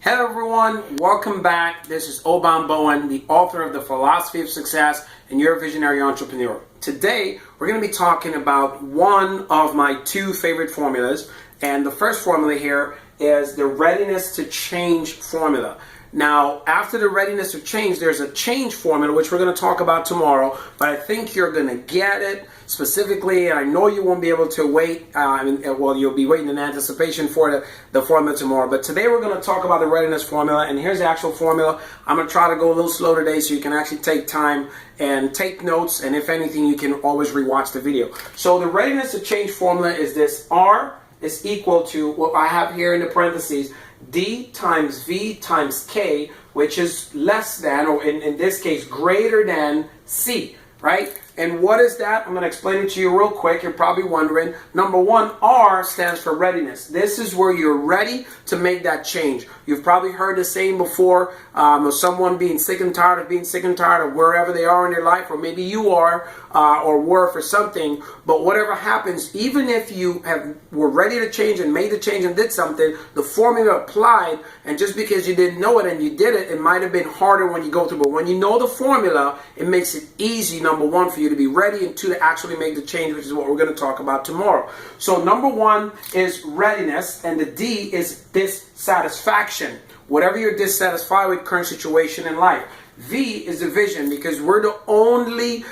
Hello everyone, welcome back. This is Obam Bowen, the author of The Philosophy of Success and Your Visionary Entrepreneur. Today, we're going to be talking about one of my two favorite formulas. And the first formula here is the readiness to change formula. Now, after the readiness to change, there's a change formula, which we're going to talk about tomorrow, but I think you're going to get it specifically, and I know you won't be able to wait, well, you'll be waiting in anticipation for the formula tomorrow, but today we're going to talk about the readiness formula, and here's the actual formula. I'm going to try to go a little slow today so you can actually take time and take notes, and if anything, you can always rewatch the video. So the readiness to change formula is this: R is equal to what I have here in the parentheses, D times V times K, which is less than, or in this case, greater than C, right? And what is that? I'm going to explain it to you real quick. You're probably wondering. Number one, R stands for readiness. This is where you're ready to make that change. You've probably heard the saying before of someone being sick and tired of being sick and tired of wherever they are in their life, or maybe you are or were for something. But whatever happens, even if you were ready to change and made the change and did something, the formula applied, and just because you didn't know it and you did it, it might have been harder when you go through. But when you know the formula, it makes it easy, number one, for you to be ready, and two, to actually make the change, which is what we're going to talk about tomorrow. So number one is readiness, and the D is dissatisfaction. Whatever you're dissatisfied with current situation in life. V is the vision, because we're the only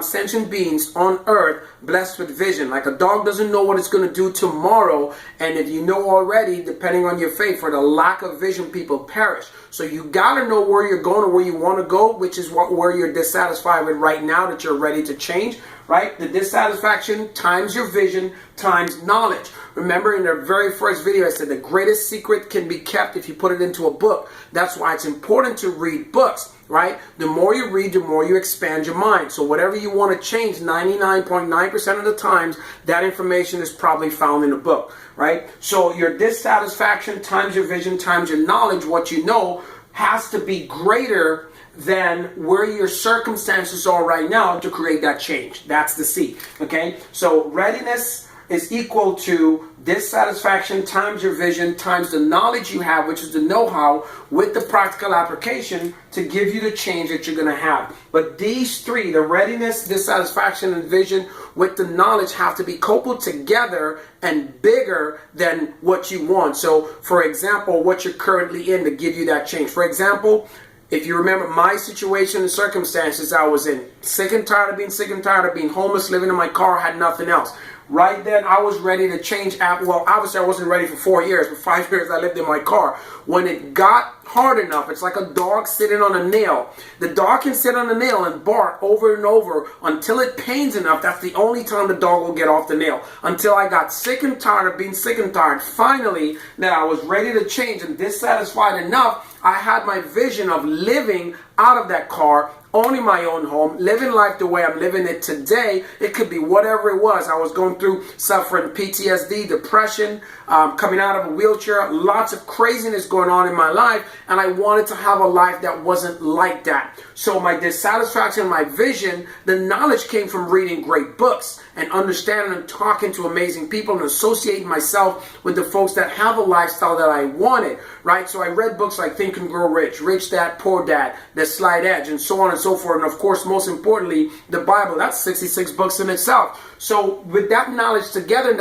sentient beings on earth blessed with vision. Like a dog doesn't know what it's going to do tomorrow, and if you know already, depending on your faith, for the lack of vision, people perish. So you got to know where you're going or where you want to go, which is where you're dissatisfied with right now that you're ready to change, right? The dissatisfaction times your vision times knowledge. Remember, in the very first video, I said the greatest secret can be kept if you put it into a book. That's why it's important to read books, right? The more you read, the more you expand your mind. So whatever you want to change, 99.9% of the times, that information is probably found in a book, right? So your dissatisfaction times your vision times your knowledge, what you know, has to be greater than where your circumstances are right now to create that change. That's the C, okay? So readiness is equal to dissatisfaction times your vision times the knowledge you have, which is the know-how, with the practical application to give you the change that you're going to have. But these three, the readiness, dissatisfaction, and vision with the knowledge, have to be coupled together and bigger than what you want. So, for example, what you're currently in to give you that change. For example, if you remember my situation and circumstances I was in, sick and tired of being sick and tired of being homeless, living in my car, had nothing else. Right then, I was ready to change. Well, obviously, I wasn't ready for 4 years. For 5 years, I lived in my car. When it got hard enough, it's like a dog sitting on a nail. The dog can sit on a nail and bark over and over until it pains enough. That's the only time the dog will get off the nail. Until I got sick and tired of being sick and tired. Finally, that I was ready to change and dissatisfied enough, I had my vision of living out of that car, owning my own home, living life the way I'm living it today. It could be whatever it was. I was going through, suffering PTSD, depression, coming out of a wheelchair, lots of craziness going on in my life, and I wanted to have a life that wasn't like that. So my dissatisfaction, my vision, the knowledge came from reading great books and understanding and talking to amazing people and associating myself with the folks that have a lifestyle that I wanted, right? So I read books like Think and Grow Rich, Rich Dad, Poor Dad, The Slight Edge, and so on and so forth. And of course, most importantly, the Bible. That's 66 books in itself. So with that knowledge together,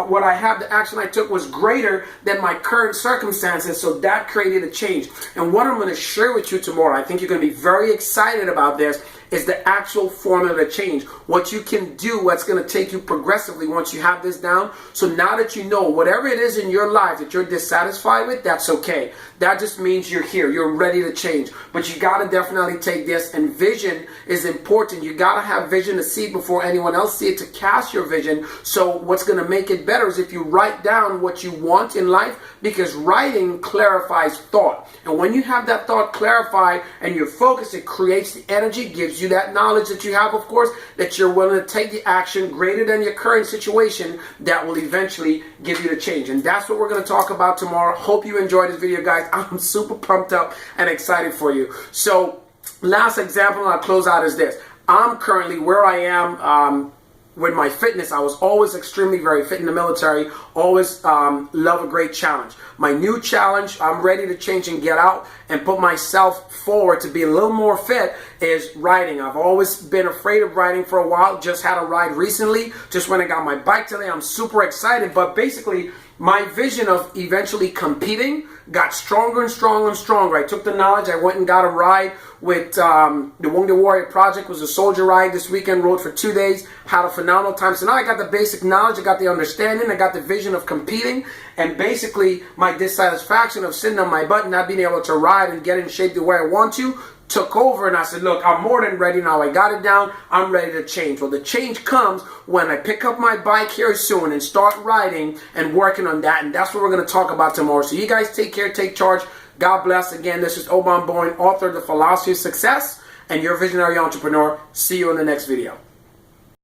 what I have, the action I took was greater than my current circumstances. So that created a change. And what I'm going to share with you tomorrow, I think you're going to be very excited about this, is the actual formula to change. What you can do, what's going to take you progressively once you have this down. So now that you know whatever it is in your life that you're dissatisfied with, that's okay. That just means you're here. You're ready to change. But you got to definitely take this. And vision is important. You got to have vision to see it before anyone else see it, to cast your vision. So what's going to make it better is if you write down what you want in life, because writing clarifies thought. And when you have that thought clarified and you're focused, it creates the energy, gives you that knowledge that you have, of course, that you're willing to take the action greater than your current situation that will eventually give you the change. And that's what we're going to talk about tomorrow. Hope you enjoyed this video, guys. I'm super pumped up and excited for you. So last example, and I'll close out, is this. I'm currently where I am with my fitness. I was always extremely very fit in the military, always love a great challenge. My new challenge, I'm ready to change and get out and put myself forward to be a little more fit, is riding. I've always been afraid of riding for a while, just had a ride recently, just when I got my bike today. I'm super excited, but basically my vision of eventually competing got stronger and stronger and stronger. I took the knowledge, I went and got a ride with the Wounded Warrior Project, was a soldier ride this weekend, rode for 2 days, had a phenomenal time. So now I got the basic knowledge, I got the understanding, I got the vision of competing, and basically my dissatisfaction of sitting on my butt and not being able to ride and get in shape the way I want to took over, and I said, look, I'm more than ready now. I got it down. I'm ready to change. Well, the change comes when I pick up my bike here soon and start riding and working on that, and that's what we're going to talk about tomorrow. So you guys take care, take charge. God bless. Again, this is Obam Bowen, author of The Philosophy of Success and your visionary entrepreneur. See you in the next video.